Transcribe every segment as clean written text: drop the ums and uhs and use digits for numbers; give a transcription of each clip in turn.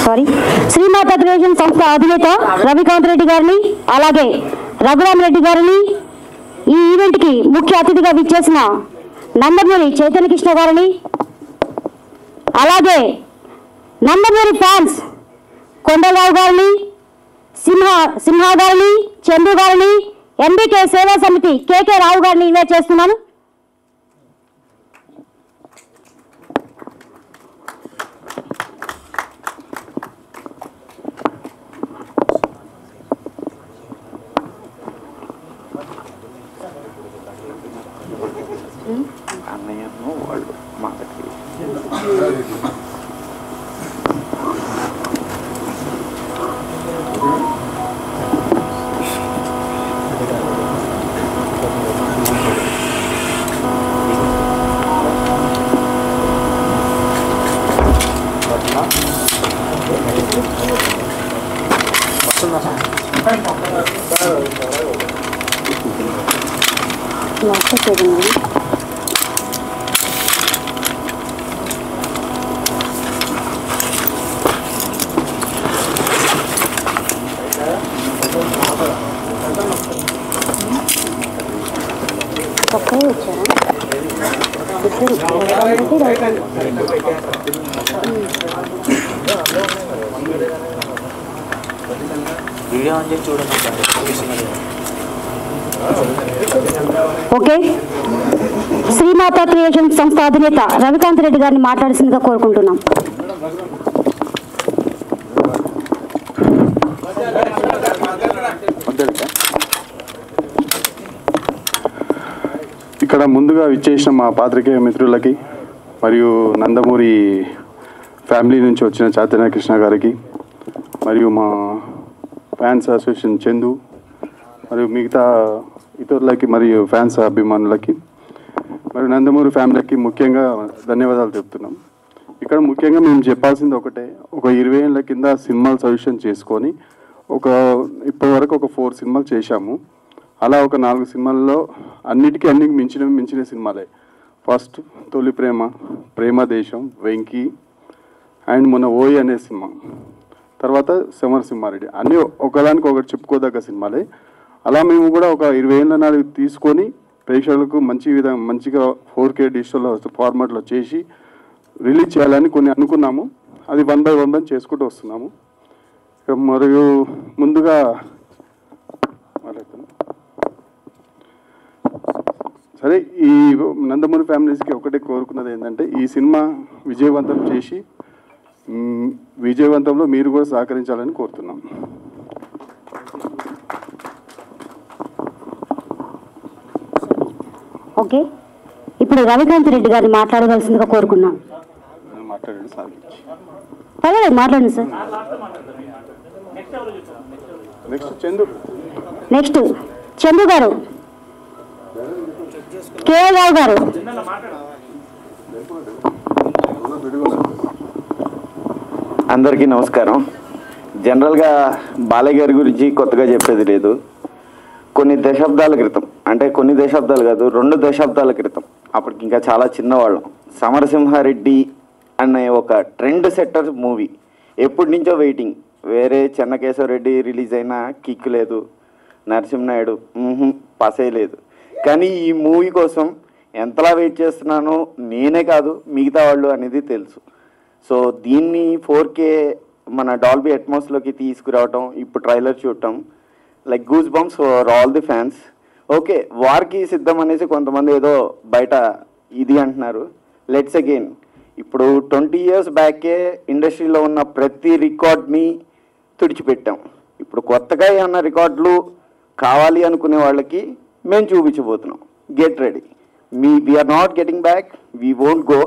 Srimata creation సంస్థ అధినేత రవికాంత్ రెడ్డి గారిని, అలాగే రఘురామ్ రెడ్డి గారిని, ఈ ఈవెంట్ కి ముఖ్య అతిథిగా విచ్చేసిన నందమూరి చైతన్య కృష్ణ గారిని, అలాగే నందమూరి ఫ్యాన్స్ కొండలరావు గారిని, సింహ గారిని, చందు గారిని, ఎంబీకే సేవా సమితి కేకే రావు గారిని ఇన్వైట్ చేస్తున్నాను. ఓకే, శ్రీమాత క్రియేషన్ సంస్థ అధినేత రవికాంత్ రెడ్డి గారిని మాట్లాడాల్సిందిగా కోరుకుంటున్నాం. ఇక్కడ ముందుగా విచ్చేసిన మా పాత్రికేయ మిత్రులకి మరియు నందమూరి ఫ్యామిలీ నుంచి వచ్చిన చైతన్య కృష్ణ గారికి మరియు మా ఫ్యాన్స్ అసోసియేషన్ చందు మరియు మిగతా ఇతరులకి మరియు ఫ్యాన్స్ అభిమానులకి మరియు నందమూరి ఫ్యామిలీకి ముఖ్యంగా ధన్యవాదాలు చెప్తున్నాం. ఇక్కడ ముఖ్యంగా మేము చెప్పాల్సింది ఒకటే, ఒక 20 ఏళ్ళ కింద సినిమాలు సజెషన్ చేసుకొని ఇప్పటివరకు ఒక 4 సినిమాలు చేశాము. అలా ఒక 4 సినిమాల్లో అన్నిటికీ మించిన సినిమాలే. ఫస్ట్ తొలి ప్రేమ, ప్రేమ దేశం, వెంకీ అండ్ మొన్న ఓయి అనే సినిమా, తర్వాత సమరసింహారెడ్డి, అన్నీ ఒకదానికి ఒకటి చెప్పుకోదగ్గ సినిమాలే. అలా మేము కూడా ఒక 20 ఏళ్ళ నాడు తీసుకొని ప్రేక్షకులకు మంచిగా 4K డిజిటల్ ఫార్మాట్లో చేసి రిలీజ్ చేయాలని కొన్ని అనుకున్నాము. అది 1 by 1 చేసుకుంటూ వస్తున్నాము. మరియు ముందుగా సరే, ఈ నందమూరి ఫ్యామిలీస్కి ఒకటే కోరుకున్నది ఏంటంటే ఈ సినిమా విజయవంతం చేసి విజయవంతంలో మీరు కూడా సహకరించాలని కోరుతున్నాం. ఓకే, ఇప్పుడు రవికాంత్ రెడ్డి గారిని మాట్లాడవలసిందిగా కోరుకున్నాం. మాట్లాడండి సార్. మాట్లాడండి సార్. నెక్స్ట్ చందు గారు, కేఏ రావు గారు. అందరికీ నమస్కారం. జనరల్గా బాలయ్య గారి గురించి కొత్తగా చెప్పేది లేదు. కొన్ని దశాబ్దాల క్రితం, అంటే కొన్ని దశాబ్దాలు కాదు, 2 దశాబ్దాల క్రితం, అప్పటికి ఇంకా చాలా చిన్నవాళ్ళం, సమరసింహారెడ్డి అనే ఒక ట్రెండ్ సెట్టర్ మూవీ ఎప్పటి నుంచో వెయిటింగ్. వేరే చెన్నకేశవరెడ్డి రిలీజ్ అయినా కిక్ లేదు, నరసింహనాయుడు పసే లేదు. కానీ ఈ మూవీ కోసం ఎంతలా వెయిట్ చేస్తున్నానో నేనే కాదు మిగతా వాళ్ళు అనేది తెలుసు. సో దీన్ని 4K మన డాల్బీ అట్మాస్లోకి తీసుకురావటం, ఇప్పుడు ట్రైలర్ చూడటం, like goose bumps for all the fans. Okay, వార్కి సిద్ధం అనేసి కొంతమంది ఏదో బయట ఇది అంటున్నారు. లెట్స్ అగైన్, ఇప్పుడు 20 years బ్యాకే ఇండస్ట్రీలో ఉన్న ప్రతి రికార్డ్ని తుడిచిపెట్టాం. ఇప్పుడు కొత్తగా ఏమన్నా రికార్డులు కావాలి అనుకునే వాళ్ళకి మేము చూపించబోతున్నాం. Get ready. We are not getting back, we won't go.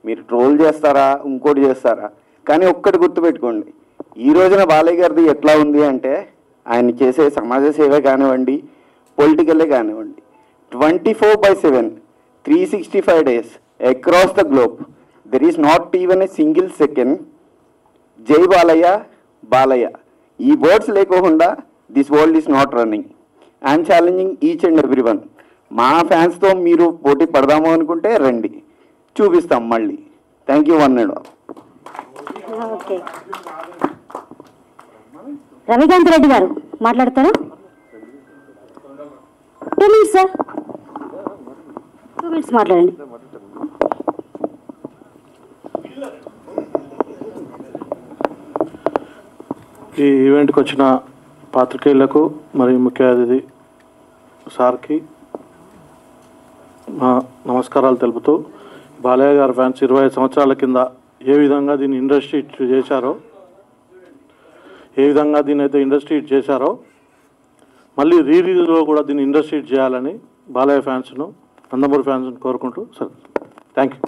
మీరు ట్రోల్ చేస్తారా, ఇంకోటి చేస్తారా, కానీ ఒక్కటి గుర్తుపెట్టుకోండి, ఈ రోజున బాలయ్య గారిది ఎట్లా ఉంది అంటే, ఆయన చేసే సమాజ సేవే కానివ్వండి, పొలిటికలే కానివ్వండి, 24/7 365 days across the globe, there is not even a single second జై బాలయ్య బాలయ్య ఈ వర్డ్స్ లేకోకుండా this world is not running. I'm challenging each and every one. మా ఫ్యాన్స్తో మీరు పోటీ పడదాము అనుకుంటే రండి, చూపిస్తాం మళ్ళీ. Thank you one and all. Okay, Ravikanth Reddy గారు మాట్లాడతారా? 2 minutes సార్, 2 minutes మాట్లాడండి. ఈ ఈవెంట్కి వచ్చిన పాత్రికేయులకు మరియు ముఖ్య అతిథి సార్కి మా నమస్కారాలు తెలుపుతూ, బాలయ్య గారి ఫ్యాన్స్ 25 సంవత్సరాల కింద ఏ విధంగా దీన్ని ఇండస్ట్రీ చేశారో, ఏ విధంగా దీన్ని అయితే ఇండస్ట్రీ చేశారో మళ్ళీ రీలీజ్లో కూడా దీన్ని ఇండస్ట్రీ చేయాలని బాలయ్య ఫ్యాన్స్ను, నందమూరి ఫ్యాన్స్ను కోరుకుంటూ సార్ థ్యాంక్ యూ.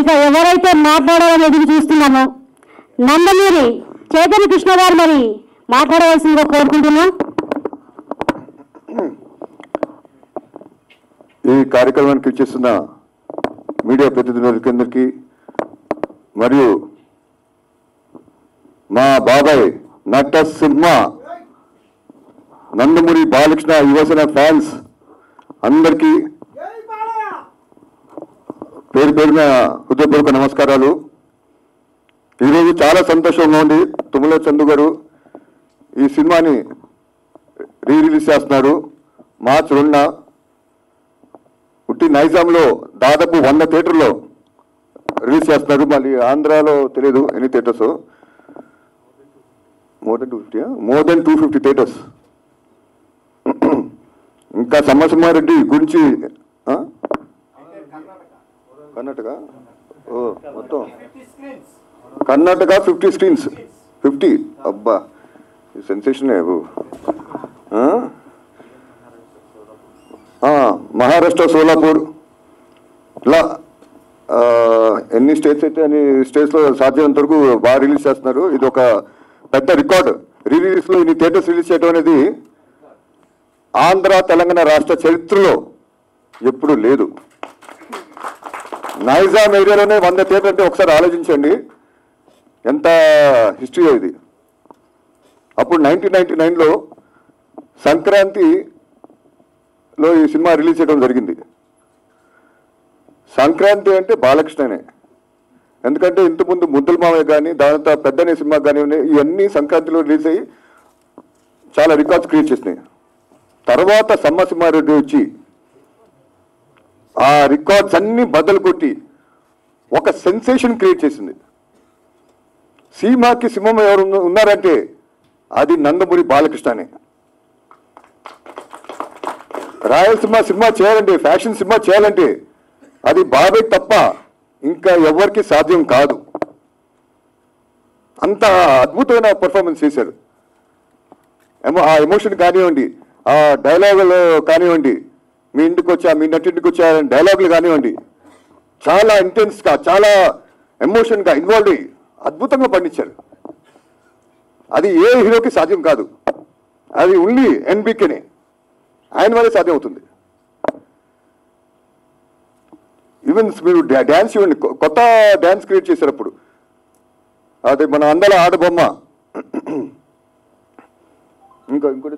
ఇక ఎవరైతే మాట్లాడాలని ఎదురు చూస్తున్నామో నందమూరి చైతన్య కృష్ణ గారు మరి మాట్లాడవలసిందిగా కోరుకుంటున్నాం. ఈ కార్యక్రమానికి ఇచ్చేస్తున్న మీడియా ప్రతినిధులందరికీ మరియు మా బాబాయ్ నట సింహ నందమూరి బాలకృష్ణ యువసేన ఫ్యాన్స్ అందరికీ పేరు పేరున హృదయపూర్వక నమస్కారాలు. ఈరోజు చాలా సంతోషంగా ఉంది. తుమ్మల చందు గారు ఈ సినిమాని రిలీజ్ చేస్తున్నారు. మార్చి 2న ఉట్టి నైజాంలో దాదాపు 100 థియేటర్లో రిలీజ్ చేస్తున్నారు. మళ్ళీ ఆంధ్రాలో తెలియదు ఎన్ని థియేటర్స్, మోర్ దెన్ 250 థియేటర్స్. ఇంకా సమరసింహారెడ్డి గురించి కర్ణాటక మొత్తం కర్ణాటక 50 స్క్రీన్స్, 50 అబ్బా సెన్సేషన్. మహారాష్ట్ర సోలాపూర్ ఇలా ఎన్ని స్టేట్స్ అయితే అన్ని స్టేట్స్లో సాధ్యమైనంత వరకు బాగా రిలీజ్ చేస్తున్నారు. ఇది ఒక పెద్ద రికార్డు. రిలీజ్లో ఇన్ని థియేటర్స్ రిలీజ్ చేయడం అనేది ఆంధ్ర తెలంగాణ రాష్ట్ర చరిత్రలో ఎప్పుడు లేదు. నైజాం ఏరియాలోనే 100 థియేటర్ అంటే ఒకసారి ఆలోచించండి ఎంత హిస్టరీ ఇది. అప్పుడు 1999లో సంక్రాంతిలో ఈ సినిమా రిలీజ్ చేయడం జరిగింది. సంక్రాంతి అంటే బాలకృష్ణనే, ఎందుకంటే ఇంతకుముందు ముద్దుల మామయ్య కానీ దాంతో పెద్దనే సినిమా కానీ ఇవన్నీ సంక్రాంతిలో రిలీజ్ అయ్యి చాలా రికార్డ్స్ క్రియేట్ చేసినాయి. తర్వాత సమరసింహారెడ్డి వచ్చి ఆ రికార్డ్స్ అన్ని బద్దలు కొట్టి ఒక సెన్సేషన్ క్రియేట్ చేసింది. సీమాకి సింహం ఎవరు ఉన్నారంటే అది నందమూరి బాలకృష్ణనే. రాయలసీమ సినిమా చేయాలంటే, ఫ్యాషన్ సినిమా చేయాలంటే అది బాబాయ్ తప్ప ఇంకా ఎవరికి సాధ్యం కాదు. అంత అద్భుతమైన పర్ఫార్మెన్స్ చేశారు. ఆ ఎమోషన్ కానివ్వండి, ఆ డైలాగులు కానివ్వండి, మీ ఇంటికి వచ్చా మీ నటింటికి వచ్చా డైలాగులు కానివ్వండి, చాలా ఇంటెన్స్గా చాలా ఎమోషన్గా ఇన్వాల్వ్ అయ్యి అద్భుతంగా పండించారు. అది ఏ హీరోకి సాధ్యం కాదు. అది ఓన్లీ ఎన్బికేనే, ఆయన వల్లే సాధ్యం అవుతుంది. ఈవెన్ మీరు డ్యాన్స్ ఇవ్వండి, కొత్త డ్యాన్స్ క్రియేట్ చేశారు అప్పుడు. అదే మన అందల ఆడబొమ్మ, ఇంకోటి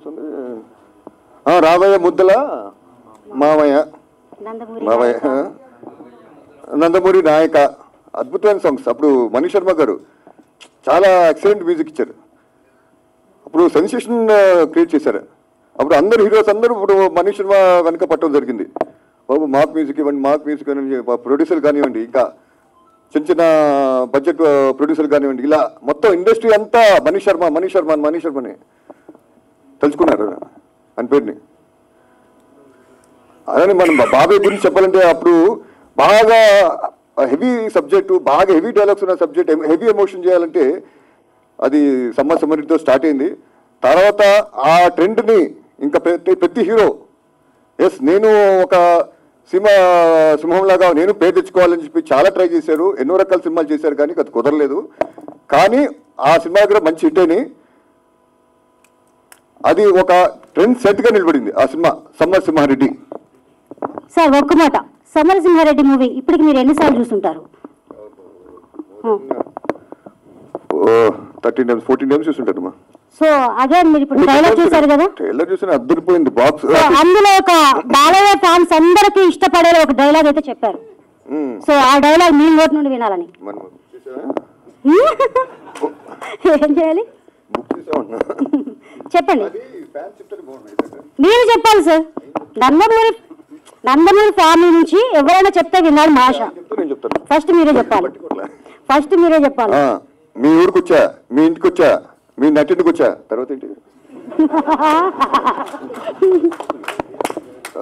రామయ్య ముద్దల మామయ్య నందమూరి నాయక, అద్భుతమైన సాంగ్స్. అప్పుడు మనీష్ శర్మ గారు చాలా ఎక్సలెంట్ మ్యూజిక్ ఇచ్చారు. అప్పుడు సెన్సేషన్ క్రియేట్ చేశారు. అప్పుడు అందరు హీరోస్ అందరూ ఇప్పుడు మనీష్ శర్మ వెనక పట్టడం జరిగింది. బాబు మాక్ మ్యూజిక్ ఇవ్వండి, మాక్ మ్యూజిక్ ఇవ్వండి, ప్రొడ్యూసర్లు కానివ్వండి, ఇంకా చిన్న చిన్న బడ్జెట్ ప్రొడ్యూసర్లు కానివ్వండి, ఇలా మొత్తం ఇండస్ట్రీ అంతా మనీష్ శర్మని తెలుసుకున్నారు అని పేరుని. అలానే మనం బాబాయ్ గురించి చెప్పాలంటే అప్పుడు బాగా హెవీ సబ్జెక్టు, బాగా హెవీ డైలాగ్స్ ఉన్న సబ్జెక్ట్, హెవీ ఎమోషన్ చేయాలంటే అది సమరసింహారెడ్డితో స్టార్ట్ అయింది. తర్వాత ఆ ట్రెండ్ని ఇంకా ప్రతి హీరో నేను ఒక సింహంలాగా నేను పేరు తెచ్చుకోవాలని చెప్పి చాలా ట్రై చేశారు. ఎన్నో రకాల సినిమాలు చేశారు కానీ అది కుదరలేదు. కానీ ఆ సినిమా దగ్గర మంచి హిట్ అని అది ఒక ట్రెండ్ సెట్గా నిలబడింది ఆ సినిమా సమరసింహారెడ్డి. సార్ ఒక్క మాట, సమరసింహారెడ్డి మూవీ ఇప్పటికి మీరు ఎన్నిసార్లు చూస్తుంటారు? 13 times 14 times చూస్తుంటారు. సో అగైన్ మీరు ఇప్పుడు ట్రైలర్ చూసారు కదా, ట్రైలర్ చూసిన అద్దరిపోయింది బాక్స్. అందులో ఒక బాలయ్య ఫ్యాన్స్ అందరికీ ఇష్టపడే ఒక డైలాగ్ అయితే చెప్పారు. సో ఆ డైలాగ్ మీ నోటి నుండి వినాలని. ఏం చేయాలి బుక్ చేసామన్నా చెప్పండి. అది ఫ్యాన్స్ చెప్తారు బాగున్నాయి. మీరు చెప్పాలి సార్. నందమూరి ఫ్యామిలీ నుంచి ఎవరైనా చెప్తే విన్నాడు భాష. నేను చెప్తాను. ఫస్ట్ మీరే చెప్పాలి. మీ ఊరికి వచ్చా, మీ ఇంటికి వచ్చా, మీ నటింటికి వచ్చా, తర్వాత ఏంటి?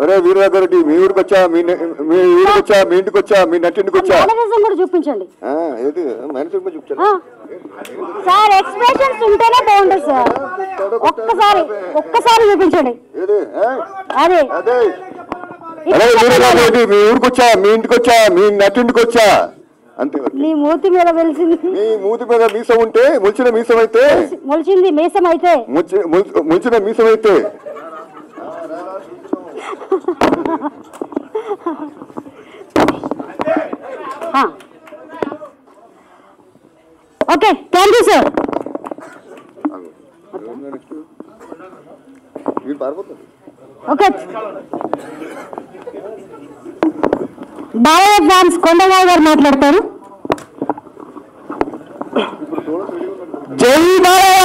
అరే వీరరాఘరెడ్డి, మీ ఊరికి వచ్చా, మీ ఊరికి వచ్చా, మీ ఇంటికి వచ్చా, మీ నటింటికి వచ్చా. కూడా చూపించండి. ఏది మేనేజర్ చూపించాలి సార్. ఎక్స్ప్రెషన్స్ ఉంటేనే బాగుంటుంది సార్. ఒక్కసారి చూపించండి. అదే అరే వీరరాఘరెడ్డి, మీ ఊరికి వచ్చా, మీ ఇంటికి వచ్చా, మీ నటింటికి వచ్చా, అంతే. మీ మూతి మీద వెలిసింది. మీ మూతి మీద మీసం ఉంటే ముల్చిన మీసం అయితే మొలిచింది మీసం అయితే ముల్చిన మీసం అయితే okay. Thank you sir. Okay. Balayya fans కొండగారు గారు మాట్లాడతారు. జై బాలయ్య,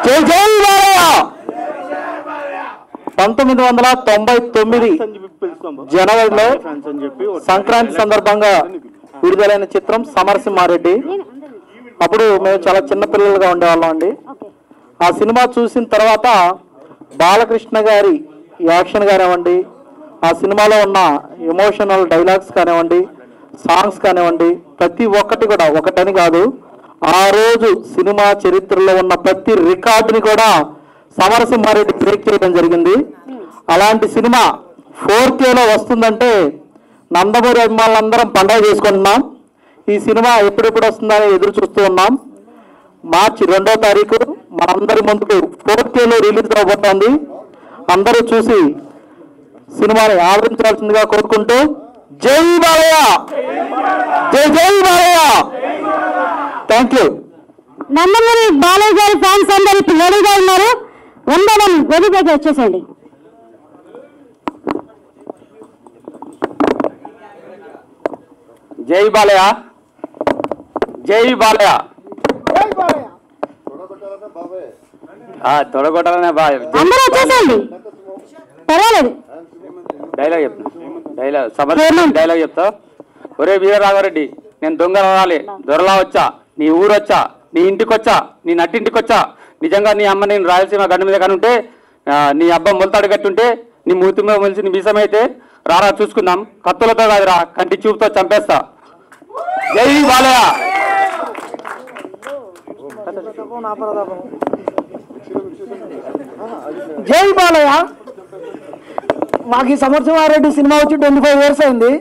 జై జై బాలయ్య. 1999 జనవరిలో సంక్రాంతి సందర్భంగా విడుదలైన చిత్రం సమరసింహారెడ్డి. అప్పుడు మేము చాలా చిన్న పిల్లలుగా ఉండేవాళ్ళం అండి. ఆ సినిమా చూసిన తర్వాత బాలకృష్ణ గారి యాక్షన్ కానివ్వండి, ఆ సినిమాలో ఉన్న ఎమోషనల్ డైలాగ్స్ కానివ్వండి, సాంగ్స్ కానివ్వండి, ప్రతి ఒక్కటి కూడా ఒకటని కాదు, ఆ రోజు సినిమా చరిత్రలో ఉన్న ప్రతి రికార్డుని కూడా సమరసింహారెడ్డి బ్రేక్ చేయడం జరిగింది. అలాంటి సినిమా 4Kలో వస్తుందంటే నందమూరి అభిమానులందరం పండుగ చేసుకుంటున్నాం. ఈ సినిమా ఎప్పుడెప్పుడు వస్తుందని ఎదురు చూస్తూ ఉన్నాం. మార్చి 2వ తారీఖు మనందరి ముందుకు 4Kలో రిలీజ్ అవబోతోంది. అందరూ చూసి సినిమాని ఆదరించాల్సిందిగా కోరుకుంటూ జై బాలయ్య, జై జై బాలయ్య. Thank you. నందమూరి బాలయ్య గారి ఫ్యాన్స్ అందరూ రెడీగా ఉన్నారు. వందనం వేదికకి వచ్చేసండి. జై బాలయ్య, జై బాలయ్య. తొడగొట్టాలనే అందరూ వచ్చేసండి, పర్వాలేదు. డైలాగ్ చెప్తా, డైలాగ్ చెప్తా. ఒరే వీరరాఘరెడ్డి, నేను దొంగ రావాలి, దొరలా వచ్చా, నీ ఊరు వచ్చా, నీ ఇంటికి వచ్చా, నీ నట్టింటికి వచ్చా. నిజంగా నీ అమ్మ నేను రాయలసీమ గడ్డ మీద కానీ ఉంటే, నీ అబ్బ మొలతాడు కట్టుంటే, నీ మూతి మీద మొలిసి నీ మీసమైతే రారా చూసుకుందాం. కత్తులతో కాదురా, కంటి చూపుతో చంపేస్తా. జై బాలయ్య. జై బాలయ్య. మాకు ఈ సమరసింహారెడ్డి సినిమా వచ్చి 25 years అయింది.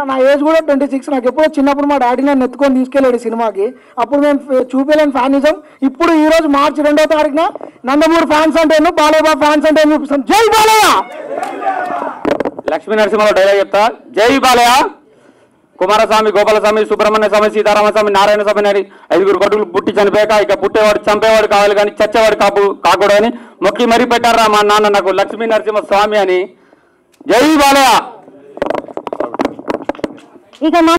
నా ఏజ్ కూడా 26. నాకు ఎప్పుడో చిన్నప్పుడు మా డాడీ నన్ను ఎత్తుకొని తీసుకెళ్ళాడు సినిమాకి. అప్పుడు మేము చూపించలేని ఫ్యానిజం. ఇప్పుడు ఈ రోజు మార్చి 2వ తారీఖున నందమూరి ఫ్యాన్స్ అంటే బాలయ్య ఫ్యాన్స్ అంటే చూపిస్తాం. జై బాలయ్య. లక్ష్మీ నరసింహరావు డైలాగ్ చెప్తా. జై బాలయ్య. కుమారస్వామి, గోపాలస్వామి, సుబ్రహ్మణ్య స్వామి, సీతారామస్వామి, నారాయణ స్వామి అని 5 కొడుకులు పుట్టి చనిపోయాక ఇక పుట్టేవాడు చంపేవాడు కావాలి కానీ చచ్చేవాడు కాకూడదని మొక్కి మరీ పెట్టారా మా నాన్న నాకు లక్ష్మీ నరసింహ స్వామి అని. జై బాలయ్య. ఇక